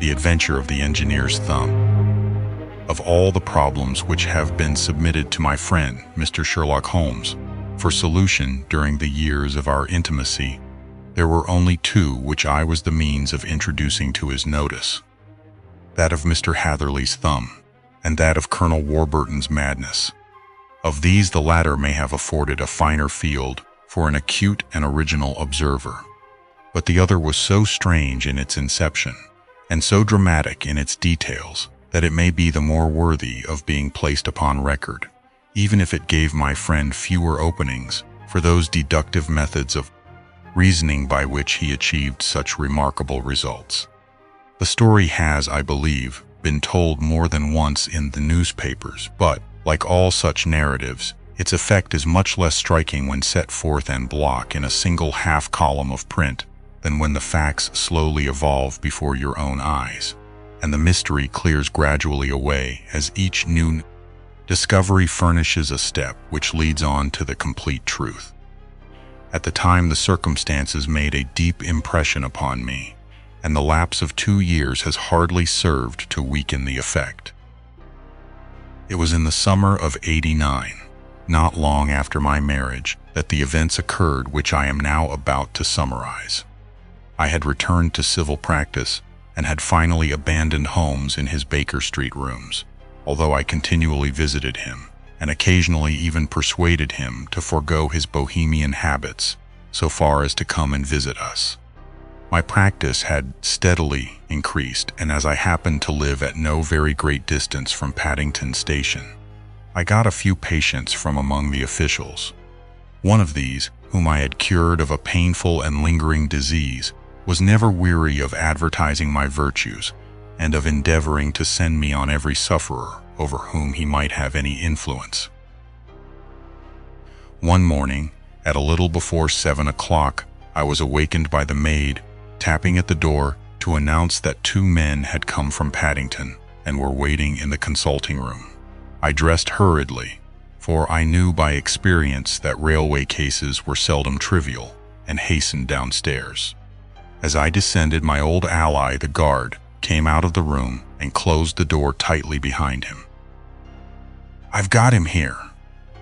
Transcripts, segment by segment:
The Adventure of the Engineer's Thumb. Of all the problems which have been submitted to my friend, Mr. Sherlock Holmes, for solution during the years of our intimacy, there were only two which I was the means of introducing to his notice: that of Mr. Hatherley's thumb, and that of Colonel Warburton's madness. Of these the latter may have afforded a finer field for an acute and original observer, but the other was so strange in its inception, and so dramatic in its details, that it may be the more worthy of being placed upon record, even if it gave my friend fewer openings for those deductive methods of reasoning by which he achieved such remarkable results. The story has, I believe, been told more than once in the newspapers, but, like all such narratives, its effect is much less striking when set forth en bloc in a single half-column of print than when the facts slowly evolve before your own eyes, and the mystery clears gradually away as each new discovery furnishes a step which leads on to the complete truth. At the time, the circumstances made a deep impression upon me, and the lapse of 2 years has hardly served to weaken the effect. It was in the summer of '89, not long after my marriage, that the events occurred which I am now about to summarize. I had returned to civil practice and had finally abandoned Holmes in his Baker Street rooms, although I continually visited him, and occasionally even persuaded him to forego his bohemian habits so far as to come and visit us. My practice had steadily increased, and as I happened to live at no very great distance from Paddington Station, I got a few patients from among the officials. One of these, whom I had cured of a painful and lingering disease, was never weary of advertising my virtues and of endeavoring to send me on every sufferer over whom he might have any influence. One morning, at a little before 7 o'clock, I was awakened by the maid tapping at the door to announce that 2 men had come from Paddington and were waiting in the consulting room. I dressed hurriedly, for I knew by experience that railway cases were seldom trivial, and hastened downstairs. As I descended, my old ally, the guard, came out of the room and closed the door tightly behind him. "I've got him here,"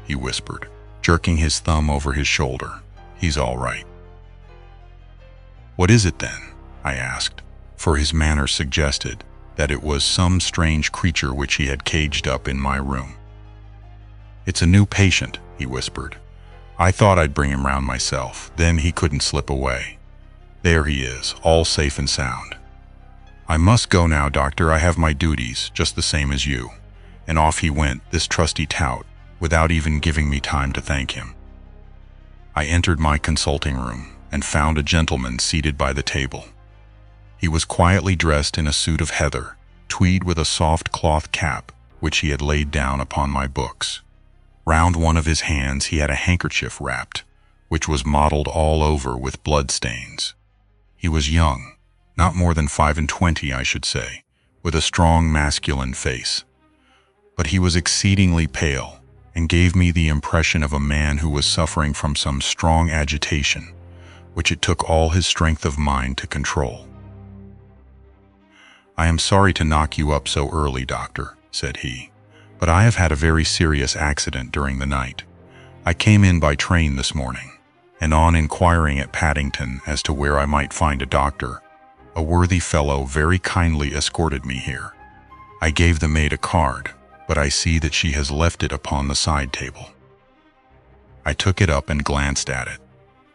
he whispered, jerking his thumb over his shoulder. "He's all right." "What is it then?" I asked, for his manner suggested that it was some strange creature which he had caged up in my room. "It's a new patient," he whispered. "I thought I'd bring him round myself, then he couldn't slip away. There he is, all safe and sound. I must go now, doctor. I have my duties, just the same as you." And off he went, this trusty tout, without even giving me time to thank him. I entered my consulting room and found a gentleman seated by the table. He was quietly dressed in a suit of heather, tweed with a soft cloth cap, which he had laid down upon my books. Round one of his hands he had a handkerchief wrapped, which was mottled all over with blood stains. He was young, not more than 25, I should say, with a strong masculine face. But he was exceedingly pale, and gave me the impression of a man who was suffering from some strong agitation, which it took all his strength of mind to control. "I am sorry to knock you up so early, doctor," said he, "but I have had a very serious accident during the night. I came in by train this morning, and on inquiring at Paddington as to where I might find a doctor, a worthy fellow very kindly escorted me here. I gave the maid a card, but I see that she has left it upon the side table." I took it up and glanced at it.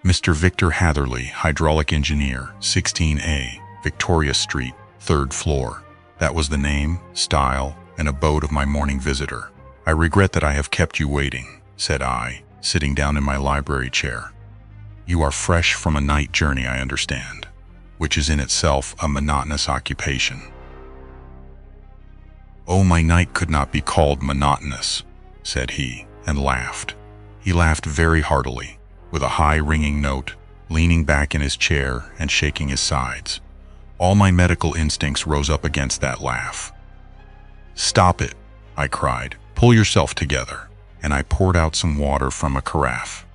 "Mr. Victor Hatherley, hydraulic engineer, 16A, Victoria Street, 3rd floor." That was the name, style, and abode of my morning visitor. "I regret that I have kept you waiting," said I, sitting down in my library chair. "You are fresh from a night journey, I understand, which is in itself a monotonous occupation." "Oh, my night could not be called monotonous," said he, and laughed. He laughed very heartily, with a high ringing note, leaning back in his chair and shaking his sides. All my medical instincts rose up against that laugh. "Stop it," I cried. "Pull yourself together," and I poured out some water from a carafe.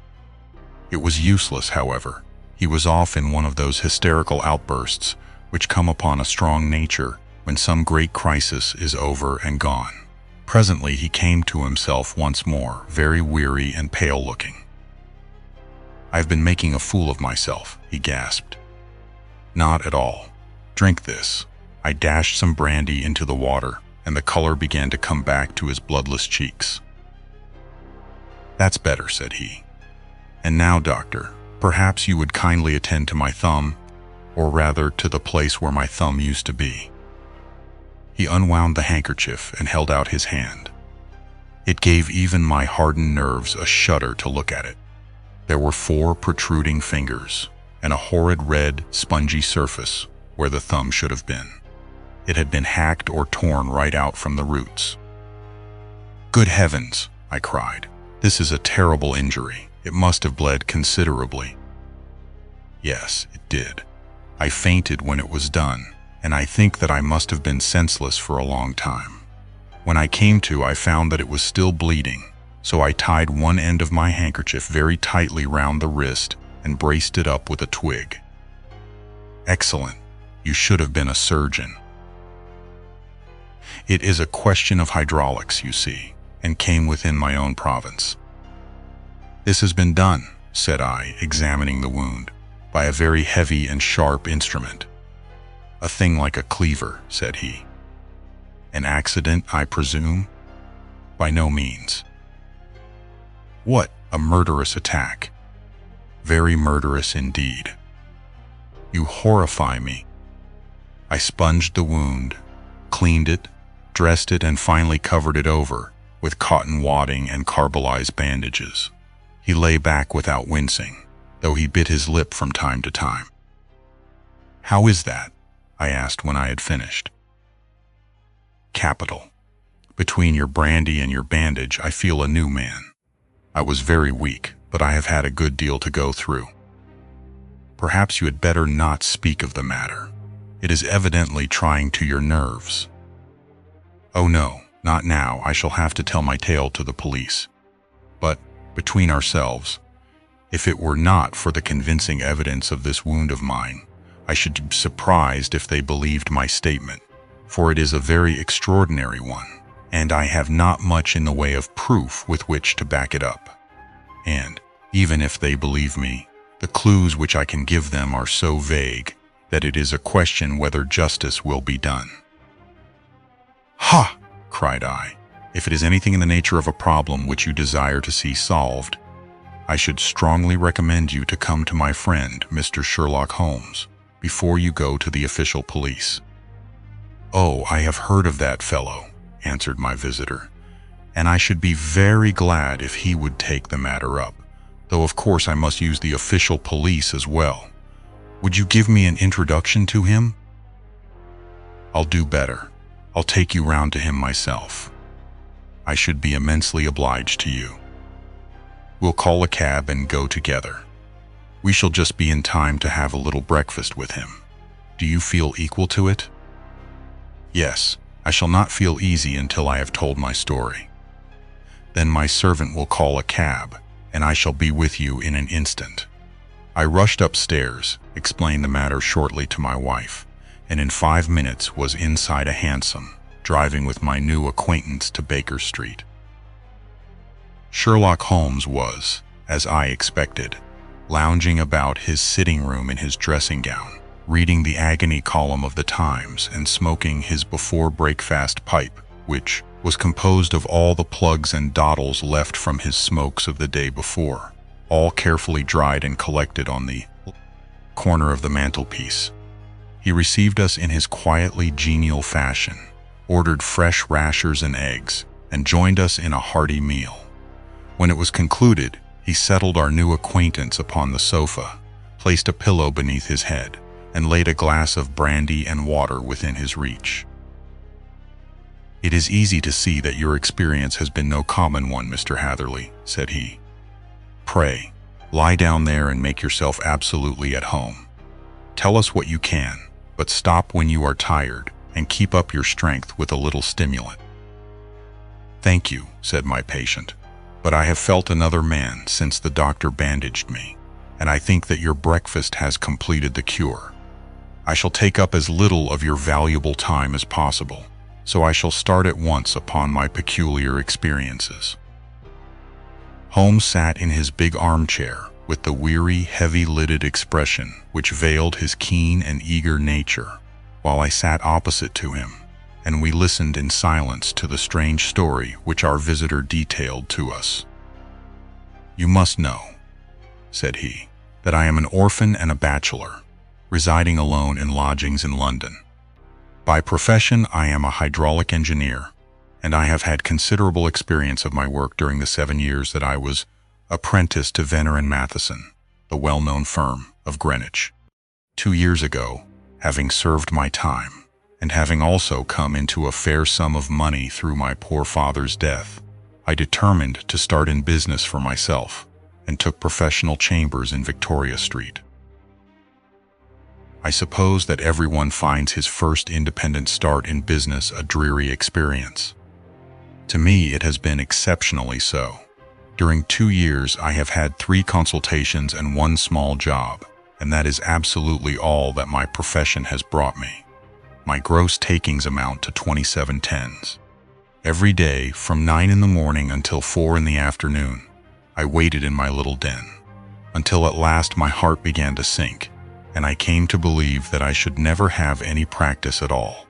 It was useless, however. He was off in one of those hysterical outbursts which come upon a strong nature when some great crisis is over and gone. Presently he came to himself once more, very weary and pale-looking. "I've been making a fool of myself," he gasped. "Not at all. Drink this." I dashed some brandy into the water, and the color began to come back to his bloodless cheeks. "That's better," said he. "And now, doctor, perhaps you would kindly attend to my thumb, or rather to the place where my thumb used to be." He unwound the handkerchief and held out his hand. It gave even my hardened nerves a shudder to look at it. There were 4 protruding fingers, and a horrid red, spongy surface where the thumb should have been. It had been hacked or torn right out from the roots. "Good heavens!" I cried. "This is a terrible injury. It must have bled considerably." "Yes, it did. I fainted when it was done, and I think that I must have been senseless for a long time. When I came to, I found that it was still bleeding, so I tied one end of my handkerchief very tightly round the wrist and braced it up with a twig." "Excellent. You should have been a surgeon." "It is a question of hydraulics, you see, and came within my own province." "This has been done," said I, examining the wound, "by a very heavy and sharp instrument." "A thing like a cleaver," said he. "An accident, I presume?" "By no means." "What, a murderous attack?" "Very murderous indeed." "You horrify me." I sponged the wound, cleaned it, dressed it, and finally covered it over with cotton wadding and carbolized bandages. He lay back without wincing, though he bit his lip from time to time. "How is that?" I asked when I had finished. "Capital. Between your brandy and your bandage, I feel a new man. I was very weak, but I have had a good deal to go through." "Perhaps you had better not speak of the matter. It is evidently trying to your nerves." "Oh no, not now. I shall have to tell my tale to the police. But, between ourselves, if it were not for the convincing evidence of this wound of mine, I should be surprised if they believed my statement, for it is a very extraordinary one, and I have not much in the way of proof with which to back it up. And, even if they believe me, the clues which I can give them are so vague that it is a question whether justice will be done." "Ha!" cried I. "If it is anything in the nature of a problem which you desire to see solved, I should strongly recommend you to come to my friend, Mr. Sherlock Holmes, before you go to the official police." "Oh, I have heard of that fellow," answered my visitor, "and I should be very glad if he would take the matter up, though of course I must use the official police as well. Would you give me an introduction to him?" "I'll do better. I'll take you round to him myself." "I should be immensely obliged to you." "We'll call a cab and go together. We shall just be in time to have a little breakfast with him. Do you feel equal to it?" "Yes, I shall not feel easy until I have told my story." "Then my servant will call a cab, and I shall be with you in an instant." I rushed upstairs, explained the matter shortly to my wife, and in 5 minutes was inside a hansom, driving with my new acquaintance to Baker Street. Sherlock Holmes was, as I expected, lounging about his sitting room in his dressing gown, reading the agony column of the Times and smoking his before-breakfast pipe, which was composed of all the plugs and dottles left from his smokes of the day before, all carefully dried and collected on the corner of the mantelpiece. He received us in his quietly genial fashion, ordered fresh rashers and eggs, and joined us in a hearty meal. When it was concluded, he settled our new acquaintance upon the sofa, placed a pillow beneath his head, and laid a glass of brandy and water within his reach. "It is easy to see that your experience has been no common one, Mr. Hatherley," said he. "Pray, lie down there and make yourself absolutely at home. Tell us what you can, but stop when you are tired, and keep up your strength with a little stimulant." "Thank you," said my patient, "but I have felt another man since the doctor bandaged me, and I think that your breakfast has completed the cure. I shall take up as little of your valuable time as possible, so I shall start at once upon my peculiar experiences. Holmes sat in his big armchair with the weary, heavy-lidded expression which veiled his keen and eager nature, while I sat opposite to him, and we listened in silence to the strange story which our visitor detailed to us. "You must know," said he, "that I am an orphan and a bachelor, residing alone in lodgings in London. By profession, I am a hydraulic engineer, and I have had considerable experience of my work during the 7 years that I was apprentice to Venner and Matheson, the well-known firm of Greenwich. 2 years ago, having served my time, and having also come into a fair sum of money through my poor father's death, I determined to start in business for myself, and took professional chambers in Victoria Street. I suppose that everyone finds his first independent start in business a dreary experience. To me, it has been exceptionally so. During 2 years, I have had 3 consultations and 1 small job, and that is absolutely all that my profession has brought me. My gross takings amount to 27 tens. Every day, from 9 in the morning until 4 in the afternoon, I waited in my little den, until at last my heart began to sink, and I came to believe that I should never have any practice at all.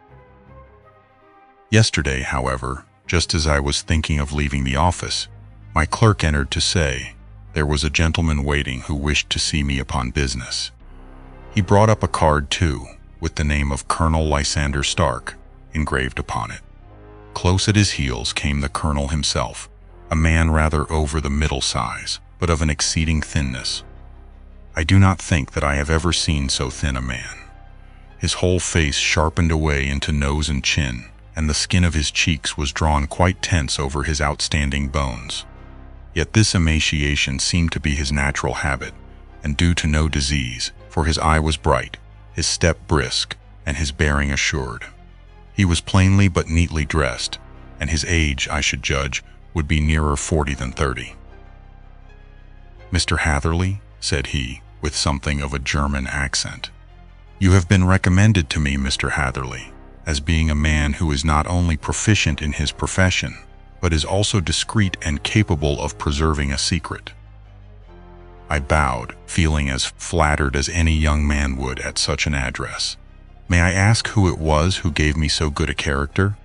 Yesterday, however, just as I was thinking of leaving the office, my clerk entered to say there was a gentleman waiting who wished to see me upon business. He brought up a card too, with the name of Colonel Lysander Stark engraved upon it. Close at his heels came the colonel himself, a man rather over the middle size, but of an exceeding thinness. I do not think that I have ever seen so thin a man. His whole face sharpened away into nose and chin, and the skin of his cheeks was drawn quite tense over his outstanding bones. Yet this emaciation seemed to be his natural habit, and due to no disease, for his eye was bright, his step brisk, and his bearing assured. He was plainly but neatly dressed, and his age, I should judge, would be nearer 40 than 30. "Mr. Hatherley," said he, with something of a German accent, "you have been recommended to me, Mr. Hatherley, as being a man who is not only proficient in his profession, but is also discreet and capable of preserving a secret." I bowed, feeling as flattered as any young man would at such an address. "May I ask who it was who gave me so good a character?"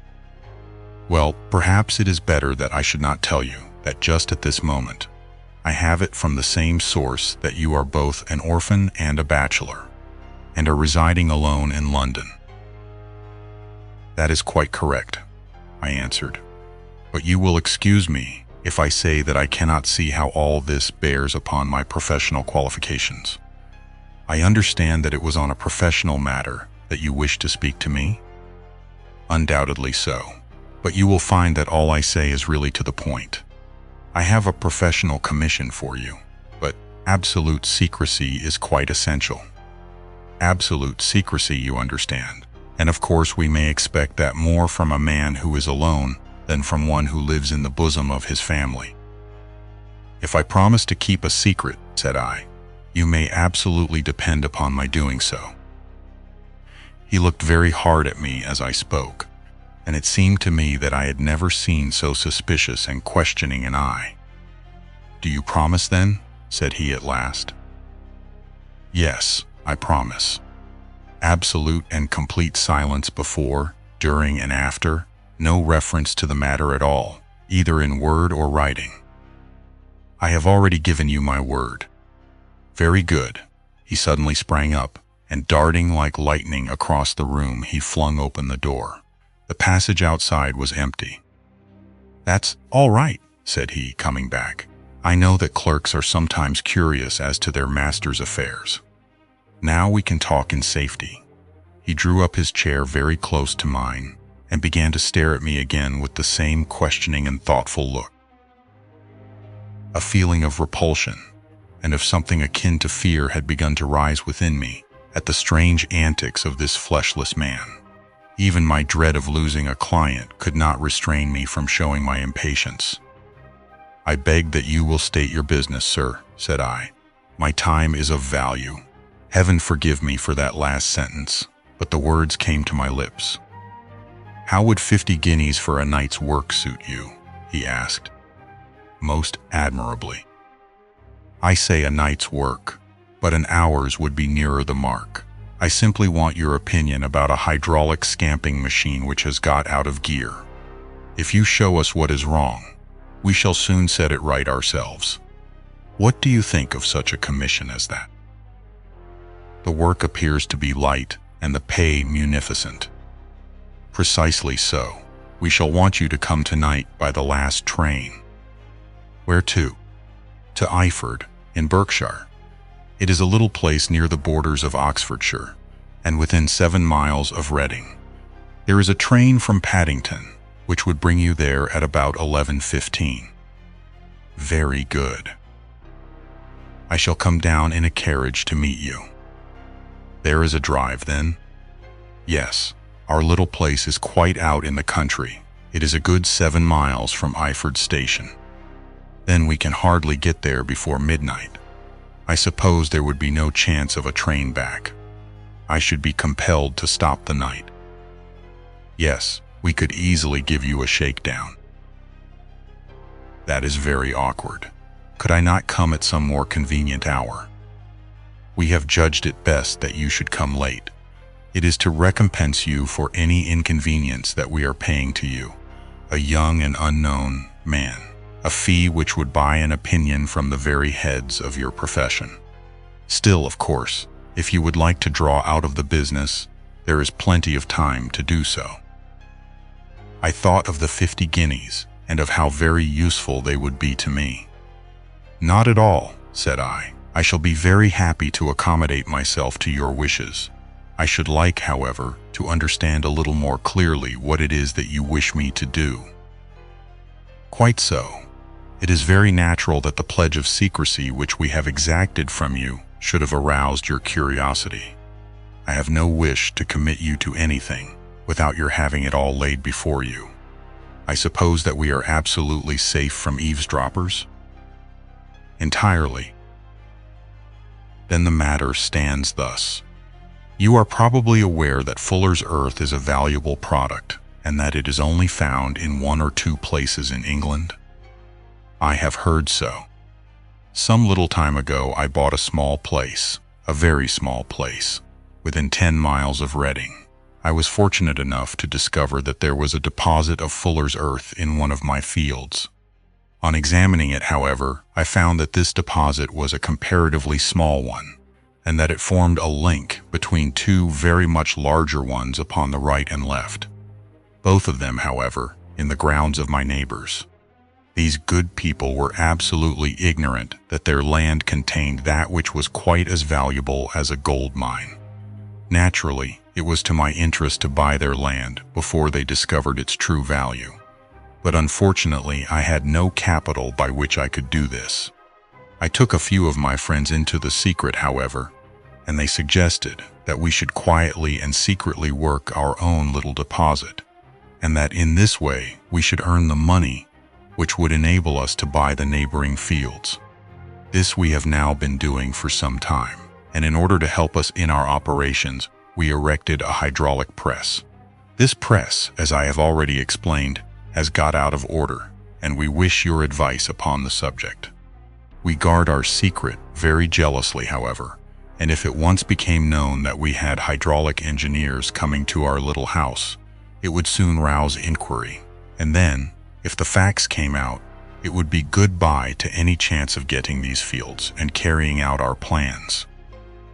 "Well, perhaps it is better that I should not tell you that just at this moment I have it from the same source that you are both an orphan and a bachelor, and are residing alone in London." "That is quite correct," I answered, "but you will excuse me if I say that I cannot see how all this bears upon my professional qualifications. I understand that it was on a professional matter that you wished to speak to me?" "Undoubtedly so, but you will find that all I say is really to the point. I have a professional commission for you, but absolute secrecy is quite essential." "Absolute secrecy, you understand, and of course we may expect that more from a man who is alone than from one who lives in the bosom of his family." "If I promise to keep a secret," said I, "you may absolutely depend upon my doing so." He looked very hard at me as I spoke, and it seemed to me that I had never seen so suspicious and questioning an eye. "Do you promise then?" said he at last. "Yes, I promise. Absolute and complete silence before, during, and after, no reference to the matter at all, either in word or writing." "I have already given you my word." "Very good." He suddenly sprang up, and darting like lightning across the room, he flung open the door. The passage outside was empty. "That's all right," said he, coming back. "I know that clerks are sometimes curious as to their master's affairs. Now we can talk in safety." He drew up his chair very close to mine, and began to stare at me again with the same questioning and thoughtful look. A feeling of repulsion, and of something akin to fear had begun to rise within me at the strange antics of this fleshless man. Even my dread of losing a client could not restrain me from showing my impatience. "I beg that you will state your business, sir," said I. "My time is of value. Heaven forgive me for that last sentence, but the words came to my lips. "How would 50 guineas for a night's work suit you?" he asked. "Most admirably." "I say a night's work, but an hour's would be nearer the mark. I simply want your opinion about a hydraulic scamping machine which has got out of gear. If you show us what is wrong, we shall soon set it right ourselves. What do you think of such a commission as that? The work appears to be light and the pay munificent." "Precisely so. We shall want you to come tonight by the last train." "Where to?" "To Iford, in Berkshire. It is a little place near the borders of Oxfordshire, and within 7 miles of Reading. There is a train from Paddington, which would bring you there at about 11:15. "Very good. I shall come down in a carriage to meet you." "There is a drive, then?" "Yes. Our little place is quite out in the country. It is a good 7 miles from Iford station." "Then we can hardly get there before midnight. I suppose there would be no chance of a train back. I should be compelled to stop the night." "Yes, we could easily give you a shakedown." "That is very awkward. Could I not come at some more convenient hour?" "We have judged it best that you should come late. It is to recompense you for any inconvenience that we are paying to you, a young and unknown man, a fee which would buy an opinion from the very heads of your profession. Still, of course, if you would like to draw out of the business, there is plenty of time to do so." I thought of the 50 guineas and of how very useful they would be to me. "Not at all," said I. "I shall be very happy to accommodate myself to your wishes. I should like, however, to understand a little more clearly what it is that you wish me to do." "Quite so. It is very natural that the pledge of secrecy which we have exacted from you should have aroused your curiosity. I have no wish to commit you to anything without your having it all laid before you. I suppose that we are absolutely safe from eavesdroppers?" "Entirely." "Then the matter stands thus. You are probably aware that Fuller's earth is a valuable product, and that it is only found in 1 or 2 places in England?" "I have heard so. Some little time ago I bought a small place, a very small place, within 10 miles of Reading. I was fortunate enough to discover that there was a deposit of Fuller's earth in one of my fields. On examining it, however, I found that this deposit was a comparatively small one, and that it formed a link between 2 very much larger ones upon the right and left, both of them, however, in the grounds of my neighbors. These good people were absolutely ignorant that their land contained that which was quite as valuable as a gold mine. Naturally, it was to my interest to buy their land before they discovered its true value. But unfortunately, I had no capital by which I could do this. I took a few of my friends into the secret, however, and they suggested that we should quietly and secretly work our own little deposit, and that in this way we should earn the money which would enable us to buy the neighboring fields. This we have now been doing for some time, and in order to help us in our operations, we erected a hydraulic press. This press, as I have already explained, has got out of order, and we wish your advice upon the subject. We guard our secret very jealously, however, and if it once became known that we had hydraulic engineers coming to our little house, it would soon rouse inquiry, and then, if the facts came out, it would be goodbye to any chance of getting these fields and carrying out our plans.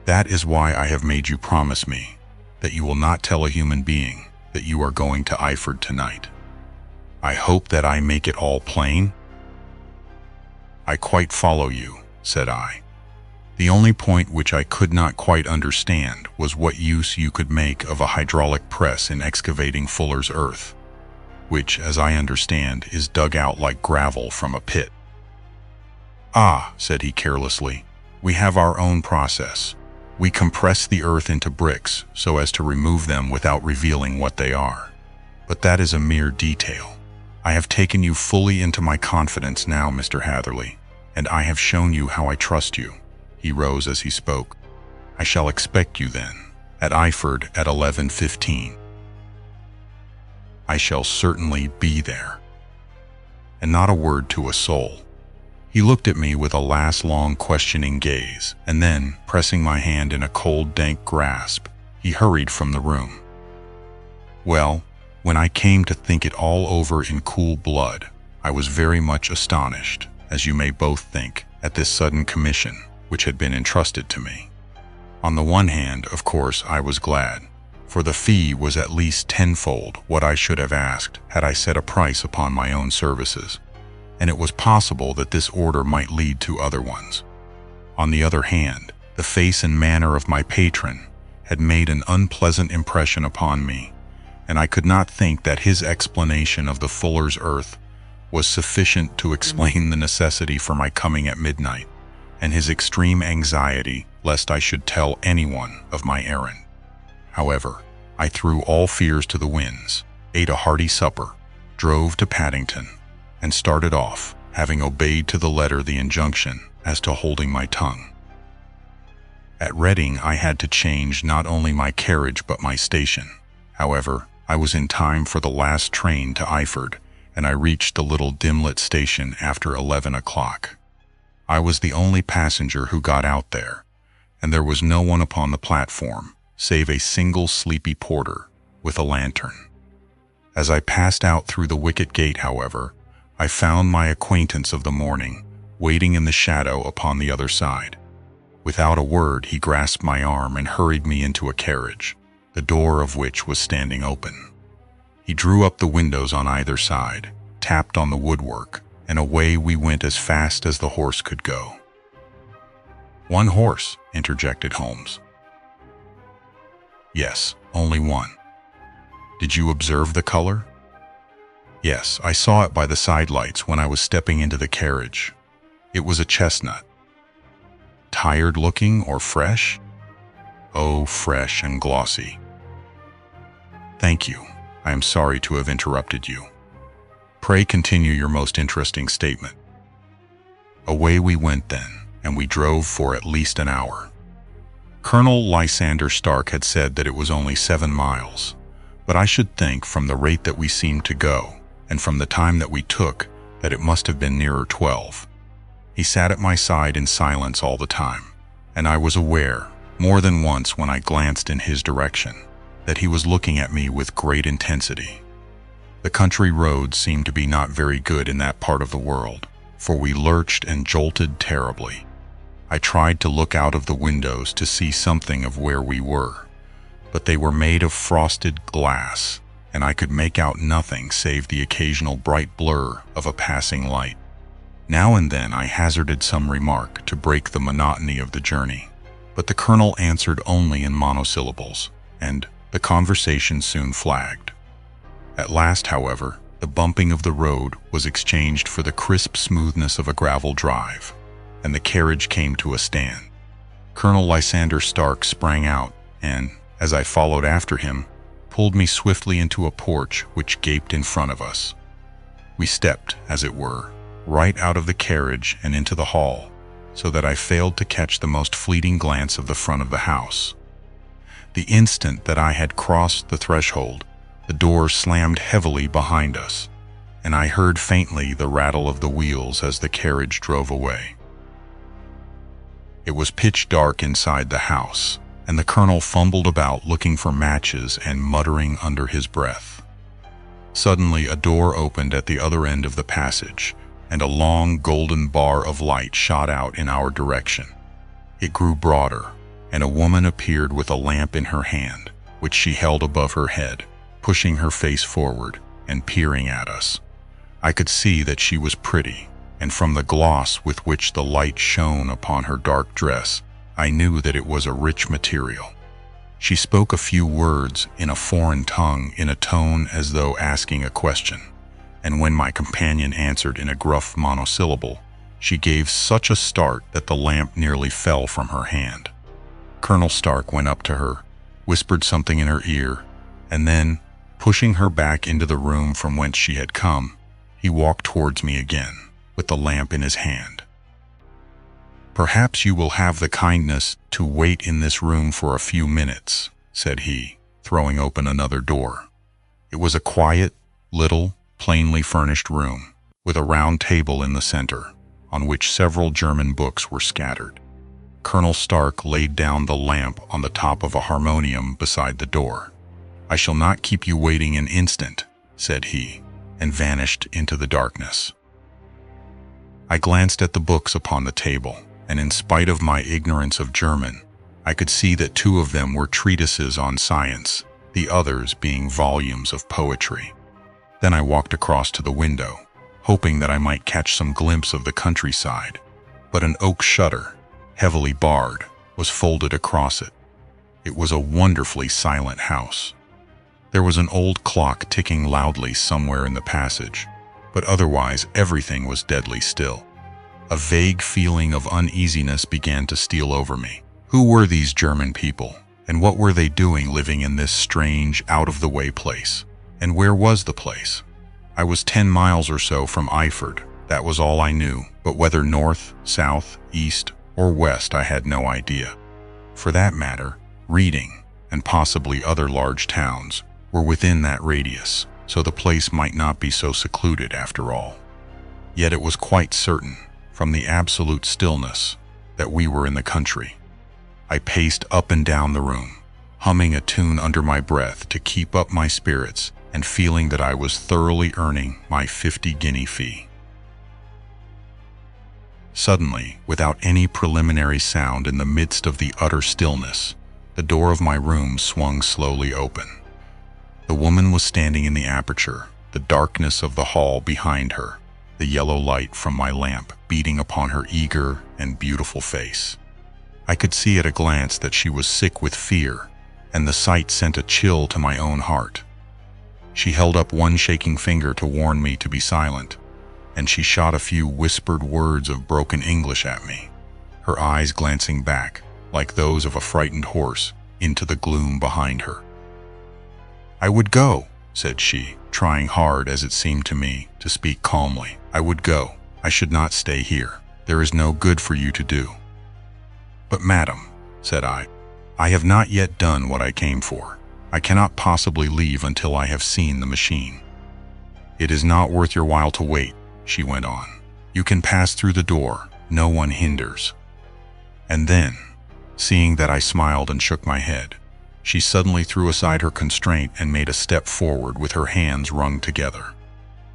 That is why I have made you promise me that you will not tell a human being that you are going to Iford tonight. I hope that I make it all plain?" "I quite follow you," said I. "The only point which I could not quite understand was what use you could make of a hydraulic press in excavating Fuller's earth, which, as I understand, is dug out like gravel from a pit." "Ah," said he carelessly, "we have our own process. We compress the earth into bricks so as to remove them without revealing what they are. But that is a mere detail. I have taken you fully into my confidence now, Mr. Hatherley, and I have shown you how I trust you." He rose as he spoke. I shall expect you then, at Iford at 11:15. I shall certainly be there. And not a word to a soul. He looked at me with a last long questioning gaze, and then, pressing my hand in a cold, dank grasp, he hurried from the room. Well, when I came to think it all over in cool blood, I was very much astonished, as you may both think, at this sudden commission which had been entrusted to me. On the one hand, of course, I was glad, for the fee was at least tenfold what I should have asked had I set a price upon my own services, and it was possible that this order might lead to other ones. On the other hand, the face and manner of my patron had made an unpleasant impression upon me, and I could not think that his explanation of the fuller's earth was sufficient to explain the necessity for my coming at midnight, and his extreme anxiety lest I should tell anyone of my errand. However, I threw all fears to the winds, ate a hearty supper, drove to Paddington, and started off, having obeyed to the letter the injunction as to holding my tongue. At Reading I had to change not only my carriage but my station. However, I was in time for the last train to Iford, and I reached the little dim-lit station after 11 o'clock. I was the only passenger who got out there, and there was no one upon the platform save a single sleepy porter with a lantern. As I passed out through the wicket gate, however, I found my acquaintance of the morning waiting in the shadow upon the other side. Without a word, he grasped my arm and hurried me into a carriage, the door of which was standing open. He drew up the windows on either side, tapped on the woodwork, and away we went as fast as the horse could go. "One horse," interjected Holmes. "Yes, only one." "Did you observe the color?" "Yes, I saw it by the side lights when I was stepping into the carriage. It was a chestnut." "Tired looking or fresh?" "Oh, fresh and glossy." "Thank you. I am sorry to have interrupted you. Pray continue your most interesting statement." Away we went then, and we drove for at least an hour. Colonel Lysander Stark had said that it was only 7 miles, but I should think from the rate that we seemed to go, and from the time that we took, that it must have been nearer 12. He sat at my side in silence all the time, and I was aware, more than once when I glanced in his direction, that he was looking at me with great intensity. The country roads seemed to be not very good in that part of the world, for we lurched and jolted terribly. I tried to look out of the windows to see something of where we were, but they were made of frosted glass, and I could make out nothing save the occasional bright blur of a passing light. Now and then I hazarded some remark to break the monotony of the journey, but the colonel answered only in monosyllables, and the conversation soon flagged. At last, however, the bumping of the road was exchanged for the crisp smoothness of a gravel drive, and the carriage came to a stand. Colonel Lysander Stark sprang out, and, as I followed after him, pulled me swiftly into a porch which gaped in front of us. We stepped, as it were, right out of the carriage and into the hall, so that I failed to catch the most fleeting glance of the front of the house. The instant that I had crossed the threshold, the door slammed heavily behind us, and I heard faintly the rattle of the wheels as the carriage drove away. It was pitch dark inside the house, and the colonel fumbled about looking for matches and muttering under his breath. Suddenly a door opened at the other end of the passage, and a long golden bar of light shot out in our direction. It grew broader, and a woman appeared with a lamp in her hand, which she held above her head, pushing her face forward and peering at us. I could see that she was pretty, and from the gloss with which the light shone upon her dark dress, I knew that it was a rich material. She spoke a few words in a foreign tongue in a tone as though asking a question, and when my companion answered in a gruff monosyllable, she gave such a start that the lamp nearly fell from her hand. Colonel Stark went up to her, whispered something in her ear, and then, pushing her back into the room from whence she had come, he walked towards me again, with the lamp in his hand. "Perhaps you will have the kindness to wait in this room for a few minutes," said he, throwing open another door. It was a quiet, little, plainly furnished room, with a round table in the center, on which several German books were scattered. Colonel Stark laid down the lamp on the top of a harmonium beside the door. "I shall not keep you waiting an instant," said he, and vanished into the darkness. I glanced at the books upon the table, and in spite of my ignorance of German, I could see that 2 of them were treatises on science, the others being volumes of poetry. Then I walked across to the window, hoping that I might catch some glimpse of the countryside, but an oak shutter, heavily barred, was folded across it. It was a wonderfully silent house. There was an old clock ticking loudly somewhere in the passage, but otherwise everything was deadly still. A vague feeling of uneasiness began to steal over me. Who were these German people, and what were they doing living in this strange, out-of-the-way place? And where was the place? I was 10 miles or so from Eiford, that was all I knew, but whether north, south, east, or west I had no idea. For that matter, Reading, and possibly other large towns, were within that radius, so the place might not be so secluded after all. Yet it was quite certain, from the absolute stillness, that we were in the country. I paced up and down the room, humming a tune under my breath to keep up my spirits and feeling that I was thoroughly earning my 50-guinea fee. Suddenly, without any preliminary sound in the midst of the utter stillness, the door of my room swung slowly open. The woman was standing in the aperture, the darkness of the hall behind her, the yellow light from my lamp beating upon her eager and beautiful face. I could see at a glance that she was sick with fear, and the sight sent a chill to my own heart. She held up one shaking finger to warn me to be silent, and she shot a few whispered words of broken English at me, her eyes glancing back, like those of a frightened horse, into the gloom behind her. "I would go," said she, trying hard, as it seemed to me, to speak calmly. "I would go. I should not stay here. There is no good for you to do." "But madam," said I have not yet done what I came for. I cannot possibly leave until I have seen the machine." "It is not worth your while to wait," she went on. "You can pass through the door. No one hinders." And then, seeing that I smiled and shook my head, she suddenly threw aside her constraint and made a step forward with her hands wrung together.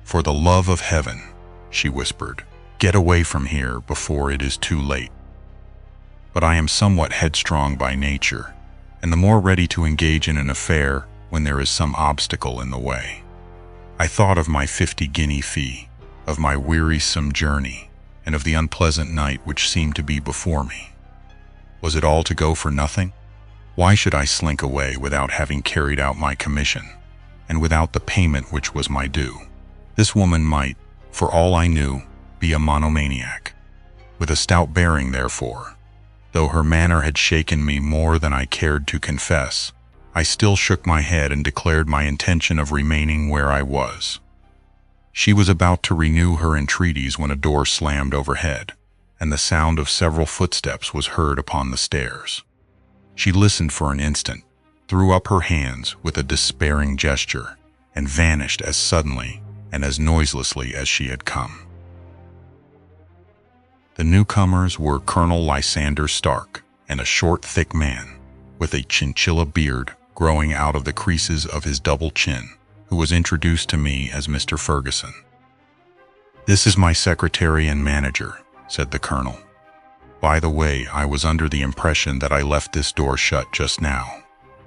"For the love of heaven," she whispered, "get away from here before it is too late." But I am somewhat headstrong by nature, and the more ready to engage in an affair when there is some obstacle in the way. I thought of my 50-guinea fee, of my wearisome journey, and of the unpleasant night which seemed to be before me. Was it all to go for nothing? Why should I slink away without having carried out my commission, and without the payment which was my due? This woman might, for all I knew, be a monomaniac. With a stout bearing, therefore, though her manner had shaken me more than I cared to confess, I still shook my head and declared my intention of remaining where I was. She was about to renew her entreaties when a door slammed overhead, and the sound of several footsteps was heard upon the stairs. She listened for an instant, threw up her hands with a despairing gesture, and vanished as suddenly and as noiselessly as she had come. The newcomers were Colonel Lysander Stark, and a short, thick man, with a chinchilla beard growing out of the creases of his double chin, who was introduced to me as Mr. Ferguson. "This is my secretary and manager," said the colonel. "By the way, I was under the impression that I left this door shut just now.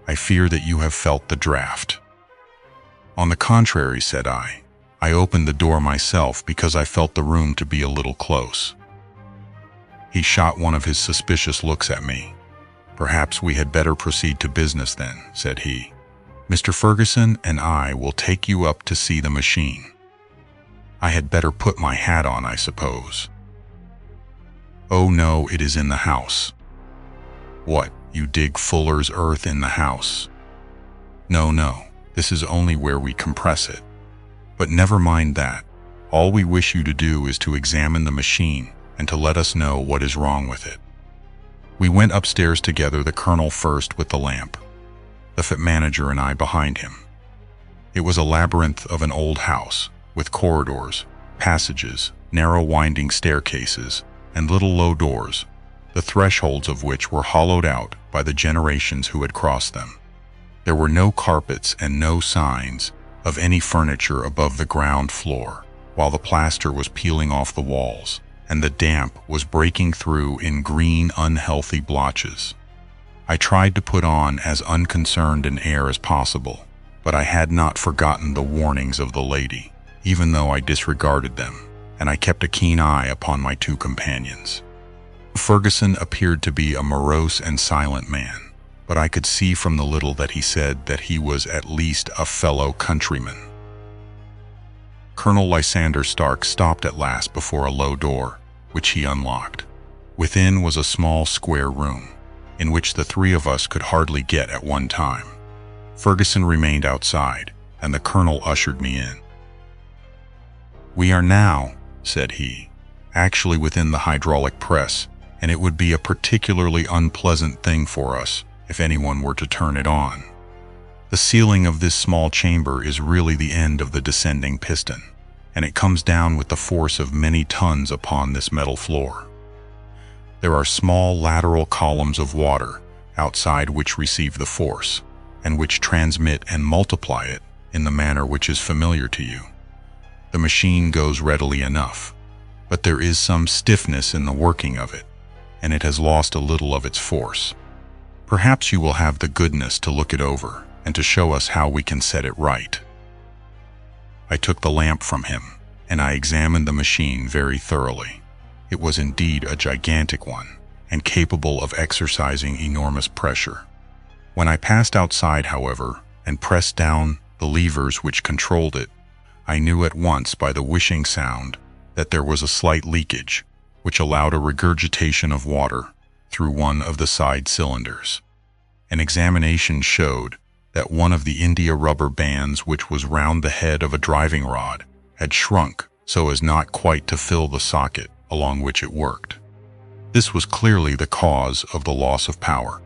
I fear that you have felt the draft." "On the contrary," said I opened the door myself because I felt the room to be a little close." He shot one of his suspicious looks at me. "Perhaps we had better proceed to business then," said he. "Mr. Ferguson and I will take you up to see the machine. I had better put my hat on, I suppose." "Oh no, it is in the house." "What, you dig fuller's earth in the house?" No, this is only where we compress it. But never mind that. All we wish you to do is to examine the machine and to let us know what is wrong with it. We went upstairs together, the colonel first with the lamp, the fit manager and I behind him. It was a labyrinth of an old house, with corridors, passages, narrow winding staircases, and little low doors, the thresholds of which were hollowed out by the generations who had crossed them. There were no carpets and no signs of any furniture above the ground floor, while the plaster was peeling off the walls, and the damp was breaking through in green, unhealthy blotches. I tried to put on as unconcerned an air as possible, but I had not forgotten the warnings of the lady, even though I disregarded them, and I kept a keen eye upon my two companions. Ferguson appeared to be a morose and silent man, but I could see from the little that he said that he was at least a fellow countryman. Colonel Lysander Stark stopped at last before a low door, which he unlocked. Within was a small square room, in which the three of us could hardly get at one time. Ferguson remained outside, and the colonel ushered me in. "We are now," said he, "actually within the hydraulic press, and it would be a particularly unpleasant thing for us if anyone were to turn it on. The ceiling of this small chamber is really the end of the descending piston, and it comes down with the force of many tons upon this metal floor. There are small lateral columns of water outside which receive the force, and which transmit and multiply it in the manner which is familiar to you. The machine goes readily enough, but there is some stiffness in the working of it, and it has lost a little of its force. Perhaps you will have the goodness to look it over and to show us how we can set it right." I took the lamp from him, and I examined the machine very thoroughly. It was indeed a gigantic one, and capable of exercising enormous pressure. When I passed outside, however, and pressed down the levers which controlled it, I knew at once by the whishing sound that there was a slight leakage, which allowed a regurgitation of water through one of the side cylinders. An examination showed that one of the India rubber bands which was round the head of a driving rod had shrunk so as not quite to fill the socket along which it worked. This was clearly the cause of the loss of power,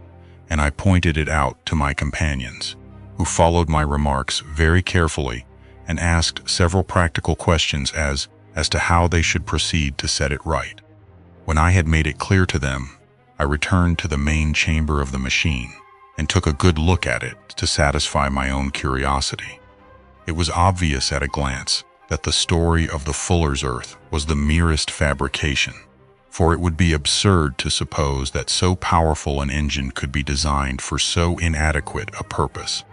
and I pointed it out to my companions, who followed my remarks very carefully and asked several practical questions as to how they should proceed to set it right. When I had made it clear to them, I returned to the main chamber of the machine and took a good look at it to satisfy my own curiosity. It was obvious at a glance that the story of the fuller's earth was the merest fabrication, for it would be absurd to suppose that so powerful an engine could be designed for so inadequate a purpose.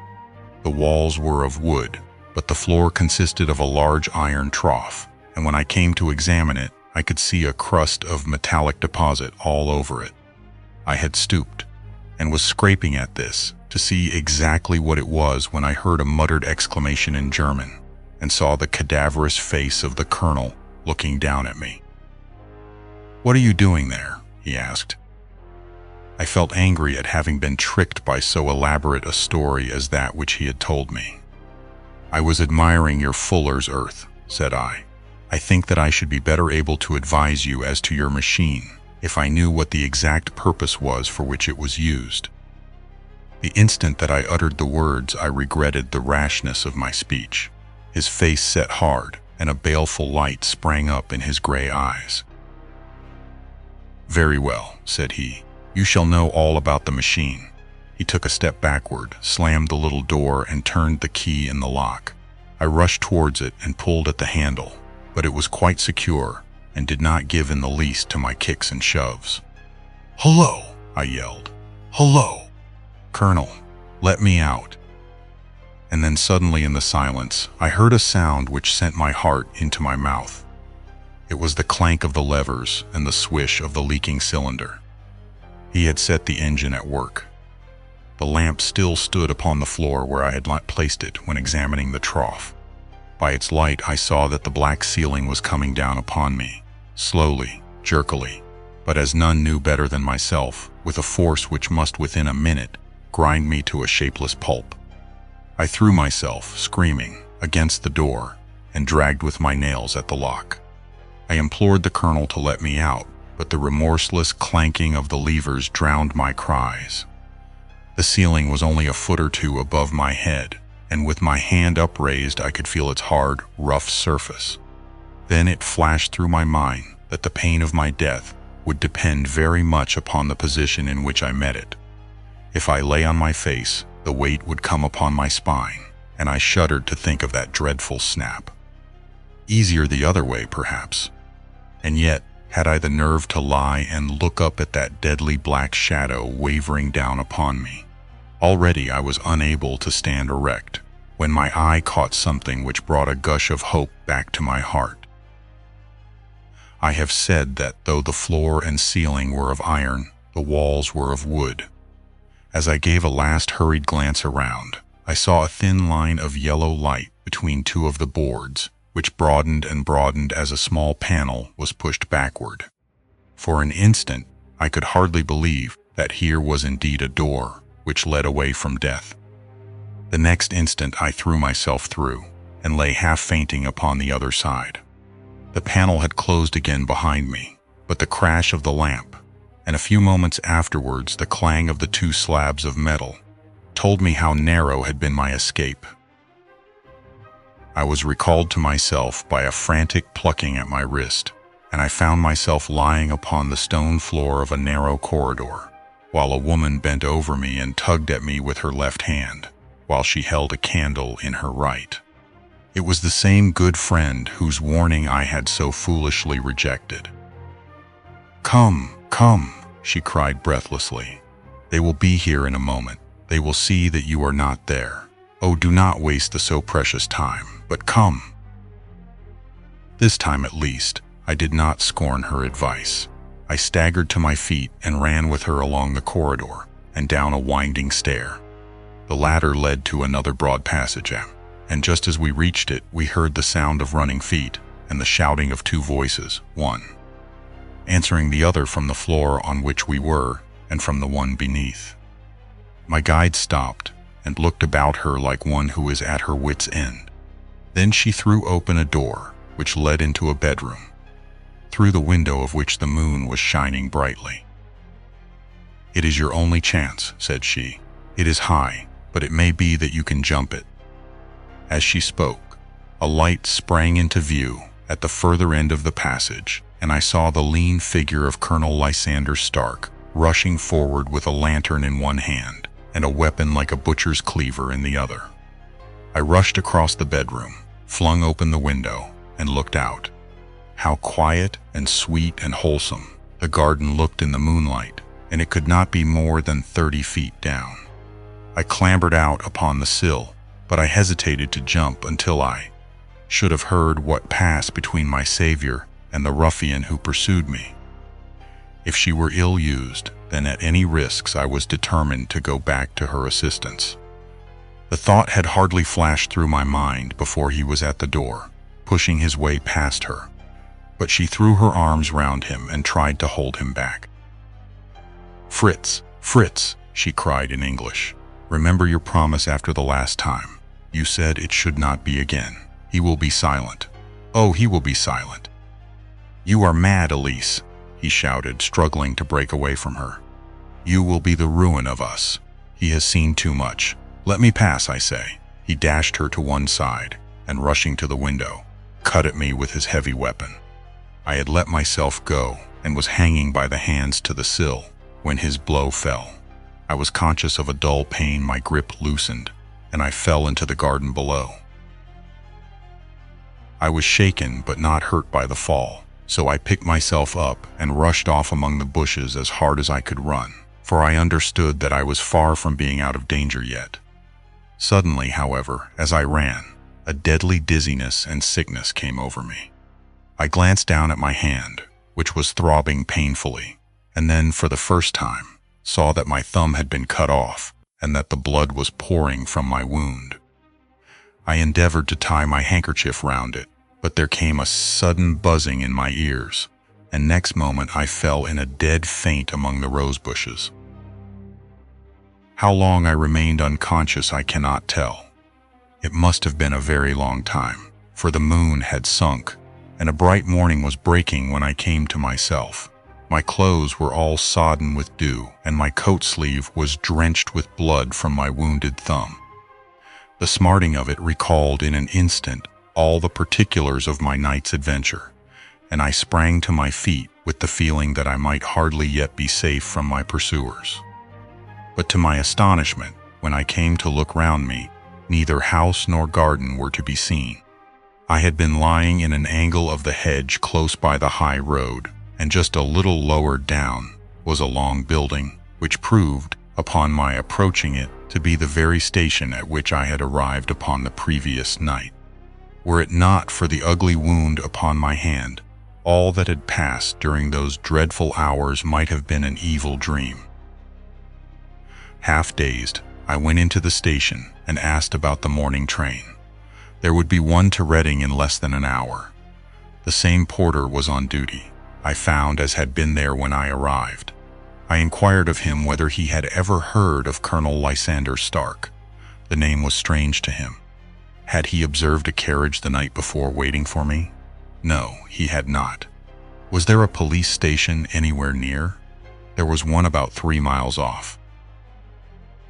The walls were of wood, but the floor consisted of a large iron trough, and when I came to examine it, I could see a crust of metallic deposit all over it. I had stooped, and was scraping at this to see exactly what it was when I heard a muttered exclamation in German, and saw the cadaverous face of the colonel looking down at me. "What are you doing there?" he asked. I felt angry at having been tricked by so elaborate a story as that which he had told me. "I was admiring your fuller's earth," said I. "I think that I should be better able to advise you as to your machine if I knew what the exact purpose was for which it was used." The instant that I uttered the words, I regretted the rashness of my speech. His face set hard, and a baleful light sprang up in his gray eyes. "Very well," said he. "You shall know all about the machine." He took a step backward, slammed the little door, and turned the key in the lock. I rushed towards it and pulled at the handle, but it was quite secure and did not give in the least to my kicks and shoves. "Hello!" I yelled. "Hello! Colonel, let me out." And then suddenly in the silence, I heard a sound which sent my heart into my mouth. It was the clank of the levers and the swish of the leaking cylinder. He had set the engine at work. The lamp still stood upon the floor where I had placed it when examining the trough. By its light I saw that the black ceiling was coming down upon me, slowly, jerkily, but as none knew better than myself, with a force which must within a minute grind me to a shapeless pulp. I threw myself, screaming, against the door, and dragged with my nails at the lock. I implored the colonel to let me out, but the remorseless clanking of the levers drowned my cries. The ceiling was only a foot or two above my head, and with my hand upraised I could feel its hard, rough surface. Then it flashed through my mind that the pain of my death would depend very much upon the position in which I met it. If I lay on my face, the weight would come upon my spine, and I shuddered to think of that dreadful snap. Easier the other way, perhaps. And yet, had I the nerve to lie and look up at that deadly black shadow wavering down upon me? Already I was unable to stand erect, when my eye caught something which brought a gush of hope back to my heart. I have said that though the floor and ceiling were of iron, the walls were of wood. As I gave a last hurried glance around, I saw a thin line of yellow light between two of the boards, which broadened and broadened as a small panel was pushed backward. For an instant, I could hardly believe that here was indeed a door which led away from death. The next instant I threw myself through, and lay half fainting upon the other side. The panel had closed again behind me, but the crash of the lamp, and a few moments afterwards the clang of the two slabs of metal, told me how narrow had been my escape. I was recalled to myself by a frantic plucking at my wrist, and I found myself lying upon the stone floor of a narrow corridor, while a woman bent over me and tugged at me with her left hand, while she held a candle in her right. It was the same good friend whose warning I had so foolishly rejected. "Come, come," she cried breathlessly. "They will be here in a moment. They will see that you are not there. Oh, do not waste the so precious time, but come." This time at least, I did not scorn her advice. I staggered to my feet and ran with her along the corridor and down a winding stair. The ladder led to another broad passage, and just as we reached it, we heard the sound of running feet and the shouting of two voices, one answering the other from the floor on which we were and from the one beneath. My guide stopped and looked about her like one who is at her wit's end. Then she threw open a door which led into a bedroom, through the window of which the moon was shining brightly. "It is your only chance," said she. "It is high, but it may be that you can jump it." As she spoke, a light sprang into view at the further end of the passage, and I saw the lean figure of Colonel Lysander Stark rushing forward with a lantern in one hand and a weapon like a butcher's cleaver in the other. I rushed across the bedroom, flung open the window, and looked out. How quiet and sweet and wholesome the garden looked in the moonlight, and it could not be more than 30 feet down. I clambered out upon the sill, but I hesitated to jump until I should have heard what passed between my savior and the ruffian who pursued me. If she were ill-used, then at any risks I was determined to go back to her assistance. The thought had hardly flashed through my mind before he was at the door, pushing his way past her, but she threw her arms round him and tried to hold him back. "Fritz, Fritz," she cried in English, "remember your promise after the last time. You said it should not be again. He will be silent. Oh, he will be silent." "You are mad, Elise," he shouted, struggling to break away from her. "You will be the ruin of us. He has seen too much. Let me pass, I say." He dashed her to one side, and rushing to the window, cut at me with his heavy weapon. I had let myself go, and was hanging by the hands to the sill, when his blow fell. I was conscious of a dull pain, my grip loosened, and I fell into the garden below. I was shaken but not hurt by the fall, so I picked myself up and rushed off among the bushes as hard as I could run, for I understood that I was far from being out of danger yet. Suddenly, however, as I ran, a deadly dizziness and sickness came over me. I glanced down at my hand, which was throbbing painfully, and then, for the first time, saw that my thumb had been cut off and that the blood was pouring from my wound. I endeavored to tie my handkerchief round it, but there came a sudden buzzing in my ears, and next moment I fell in a dead faint among the rose bushes. How long I remained unconscious I cannot tell. It must have been a very long time, for the moon had sunk, and a bright morning was breaking when I came to myself. My clothes were all sodden with dew, and my coat sleeve was drenched with blood from my wounded thumb. The smarting of it recalled in an instant all the particulars of my night's adventure, and I sprang to my feet with the feeling that I might hardly yet be safe from my pursuers. But to my astonishment, when I came to look round me, neither house nor garden were to be seen. I had been lying in an angle of the hedge close by the high road, and just a little lower down was a long building, which proved, upon my approaching it, to be the very station at which I had arrived upon the previous night. Were it not for the ugly wound upon my hand, all that had passed during those dreadful hours might have been an evil dream. Half dazed, I went into the station and asked about the morning train. There would be one to Reading in less than an hour. The same porter was on duty, I found, as had been there when I arrived. I inquired of him whether he had ever heard of Colonel Lysander Stark. The name was strange to him. Had he observed a carriage the night before waiting for me? No, he had not. Was there a police station anywhere near? There was one about 3 miles off.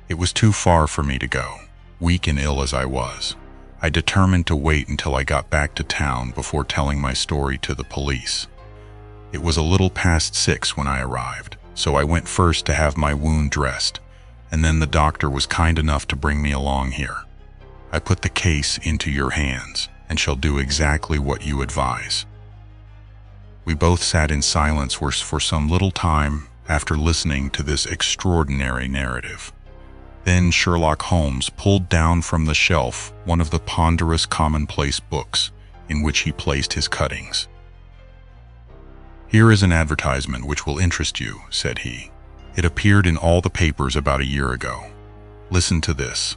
It was too far for me to go. Weak and ill as I was, I determined to wait until I got back to town before telling my story to the police. It was a little past 6 when I arrived, so I went first to have my wound dressed, and then the doctor was kind enough to bring me along here. I put the case into your hands, and shall do exactly what you advise. We both sat in silence for some little time after listening to this extraordinary narrative. Then Sherlock Holmes pulled down from the shelf one of the ponderous commonplace books in which he placed his cuttings. "Here is an advertisement which will interest you," said he. "It appeared in all the papers about a year ago. Listen to this.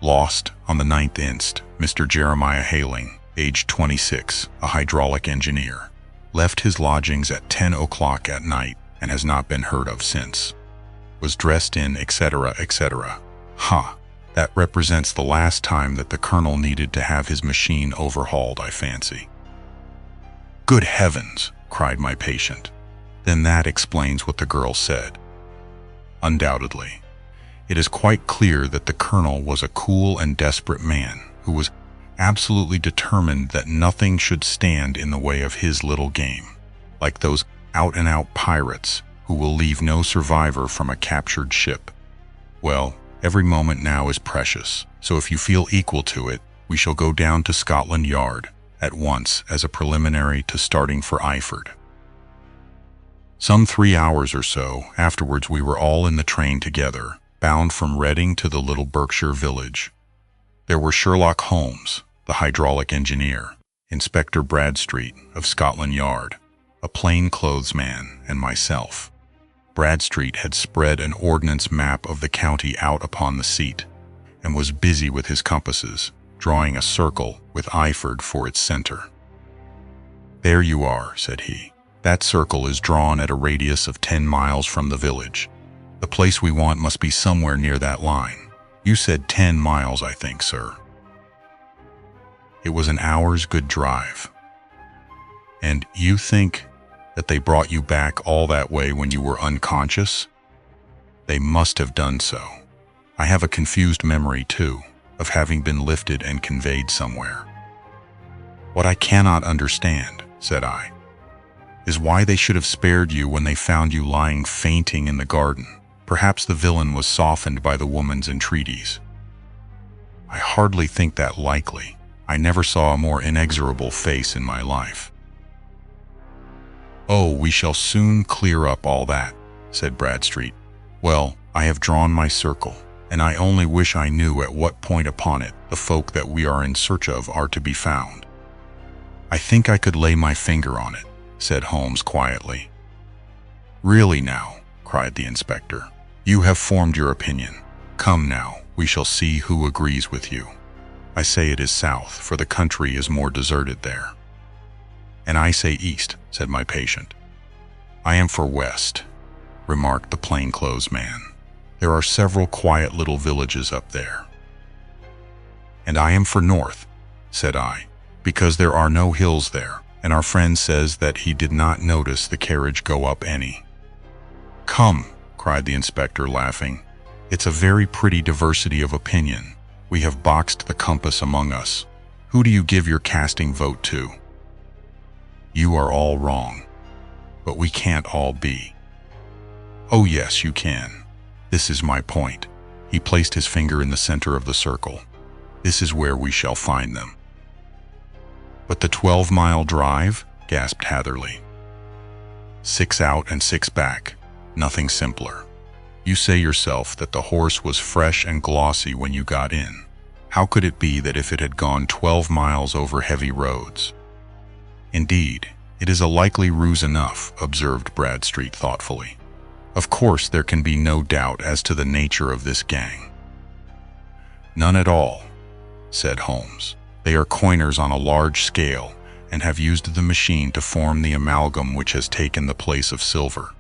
Lost on the 9th inst, Mr. Jeremiah Hayling, aged 26, a hydraulic engineer. Left his lodgings at 10 o'clock at night and has not been heard of since. Was dressed in etc., etc. Ha! That represents the last time that the colonel needed to have his machine overhauled, I fancy." "Good heavens!" cried my patient. "Then that explains what the girl said." "Undoubtedly. It is quite clear that the colonel was a cool and desperate man who was absolutely determined that nothing should stand in the way of his little game, like those out-and-out pirates who will leave no survivor from a captured ship. Well, every moment now is precious, so if you feel equal to it, we shall go down to Scotland Yard at once as a preliminary to starting for Eyford." Some 3 hours or so afterwards we were all in the train together, bound from Reading to the little Berkshire village. There were Sherlock Holmes, the hydraulic engineer, Inspector Bradstreet of Scotland Yard, a plain-clothes man, and myself. Bradstreet had spread an ordnance map of the county out upon the seat, and was busy with his compasses, drawing a circle with Eyford for its center. "There you are," said he. "That circle is drawn at a radius of 10 miles from the village. The place we want must be somewhere near that line. You said 10 miles, I think, sir." It was an hour's good drive. "And you think that they brought you back all that way when you were unconscious?" "They must have done so. I have a confused memory, too, of having been lifted and conveyed somewhere." "What I cannot understand," said I, "is why they should have spared you when they found you lying fainting in the garden. Perhaps the villain was softened by the woman's entreaties." "I hardly think that likely. I never saw a more inexorable face in my life." "Oh, we shall soon clear up all that," said Bradstreet. "Well, I have drawn my circle, and I only wish I knew at what point upon it the folk that we are in search of are to be found." "I think I could lay my finger on it," said Holmes quietly. "Really now," cried the inspector, "you have formed your opinion. Come now, we shall see who agrees with you. I say it is south, for the country is more deserted there." "And I say east," said my patient. "I am for west," remarked the plainclothes man. "There are several quiet little villages up there." "And I am for north," said I, "because there are no hills there, and our friend says that he did not notice the carriage go up any. Come, cried the inspector, laughing. It's a very pretty diversity of opinion. We have boxed the compass among us. Who do you give your casting vote to? You are all wrong. But we can't all be. Oh yes, you can. This is my point. He placed his finger in the center of the circle. This is where we shall find them. But the 12-mile drive? Gasped Hatherley. 6 out and 6 back. Nothing simpler. You say yourself that the horse was fresh and glossy when you got in. How could it be that if it had gone 12 miles over heavy roads? Indeed, it is a likely ruse enough, observed Bradstreet thoughtfully. Of course, there can be no doubt as to the nature of this gang. None at all, said Holmes. They are coiners on a large scale and have used the machine to form the amalgam which has taken the place of silver.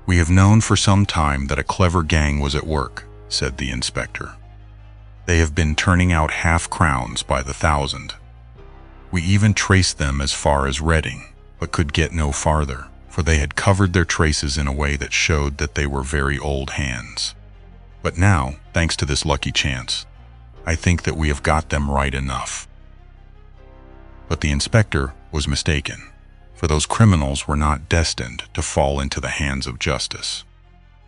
We have known for some time that a clever gang was at work, said the inspector. They have been turning out half-crowns by the thousand. We even traced them as far as Reading, but could get no farther, for they had covered their traces in a way that showed that they were very old hands. But now, thanks to this lucky chance, I think that we have got them right enough. But the inspector was mistaken, for those criminals were not destined to fall into the hands of justice.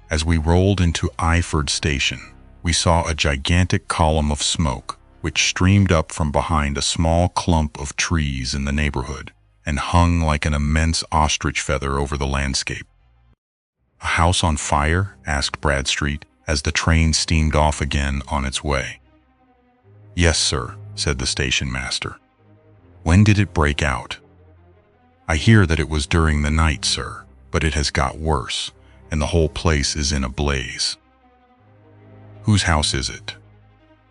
As we rolled into Eyford Station, we saw a gigantic column of smoke which streamed up from behind a small clump of trees in the neighborhood and hung like an immense ostrich feather over the landscape. A house on fire? Asked Bradstreet, as the train steamed off again on its way. Yes, sir, said the station master. When did it break out? I hear that it was during the night, sir, but it has got worse, and the whole place is in a blaze. Whose house is it?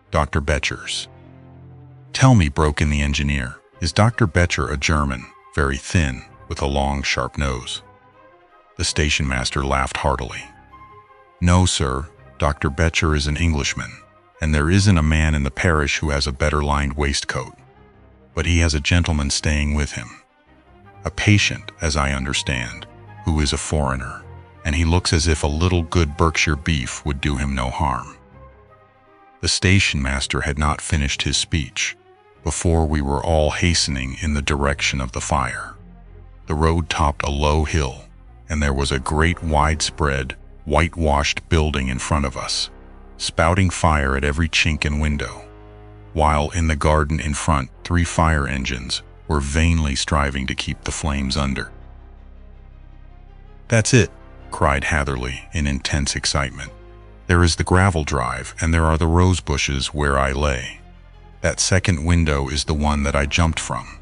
Dr. Becher's. Tell me, broke in the engineer, is Dr. Becher a German, very thin, with a long, sharp nose? The station master laughed heartily. No, sir, Dr. Becher is an Englishman, and there isn't a man in the parish who has a better lined waistcoat. But he has a gentleman staying with him. A patient, as I understand, who is a foreigner, and he looks as if a little good Berkshire beef would do him no harm. The station master had not finished his speech before we were all hastening in the direction of the fire. The road topped a low hill, and there was a great widespread, whitewashed building in front of us, spouting fire at every chink and window, while in the garden in front 3 fire engines were vainly striving to keep the flames under. That's it, cried Hatherley in intense excitement. There is the gravel drive, and there are the rose bushes where I lay. That second window is the one that I jumped from.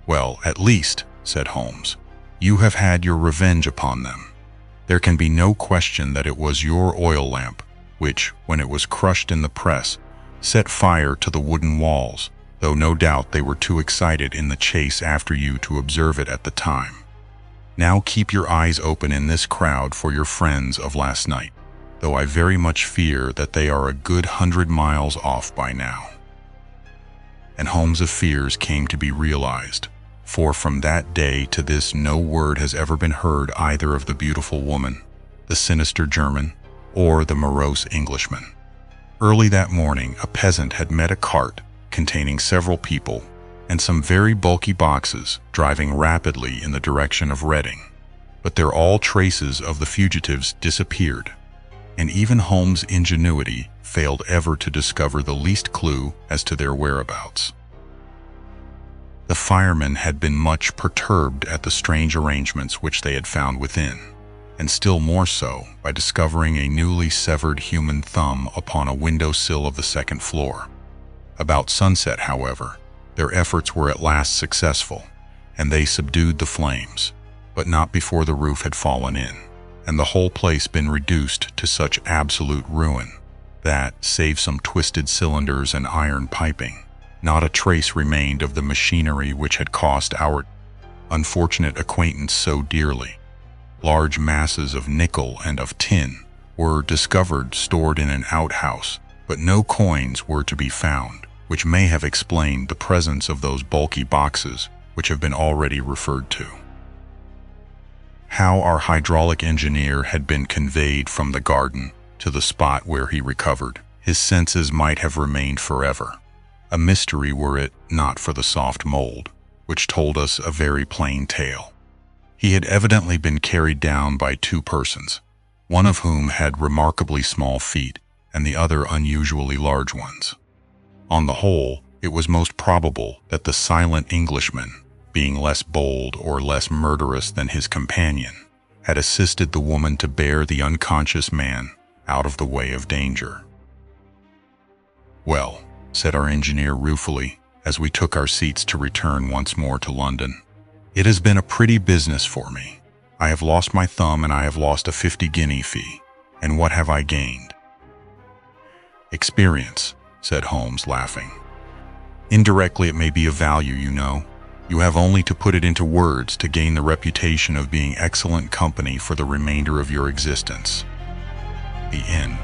Well, at least, said Holmes, you have had your revenge upon them. There can be no question that it was your oil lamp which, when it was crushed in the press, set fire to the wooden walls, though no doubt they were too excited in the chase after you to observe it at the time. Now keep your eyes open in this crowd for your friends of last night, though I very much fear that they are a good 100 miles off by now. And Holmes' fears came to be realized, for from that day to this no word has ever been heard either of the beautiful woman, the sinister German, or the morose Englishman. Early that morning, a peasant had met a cart containing several people and some very bulky boxes driving rapidly in the direction of Reading, but there all traces of the fugitives disappeared, and even Holmes' ingenuity failed ever to discover the least clue as to their whereabouts. The firemen had been much perturbed at the strange arrangements which they had found within, and still more so by discovering a newly severed human thumb upon a window-sill of the second floor. About sunset, however, their efforts were at last successful, and they subdued the flames, but not before the roof had fallen in, and the whole place been reduced to such absolute ruin that, save some twisted cylinders and iron piping, not a trace remained of the machinery which had cost our unfortunate acquaintance so dearly. Large masses of nickel and of tin were discovered stored in an outhouse, but no coins were to be found, which may have explained the presence of those bulky boxes which have been already referred to. How our hydraulic engineer had been conveyed from the garden to the spot where he recovered his senses might have remained forever, a mystery were it not for the soft mold, which told us a very plain tale. He had evidently been carried down by two persons, one of whom had remarkably small feet and the other unusually large ones. On the whole, it was most probable that the silent Englishman, being less bold or less murderous than his companion, had assisted the woman to bear the unconscious man out of the way of danger. "Well," said our engineer ruefully, as we took our seats to return once more to London, "it has been a pretty business for me. I have lost my thumb and I have lost a 50-guinea fee. And what have I gained?" "Experience," said Holmes, laughing. "Indirectly it may be of value, you know. You have only to put it into words to gain the reputation of being excellent company for the remainder of your existence." The end.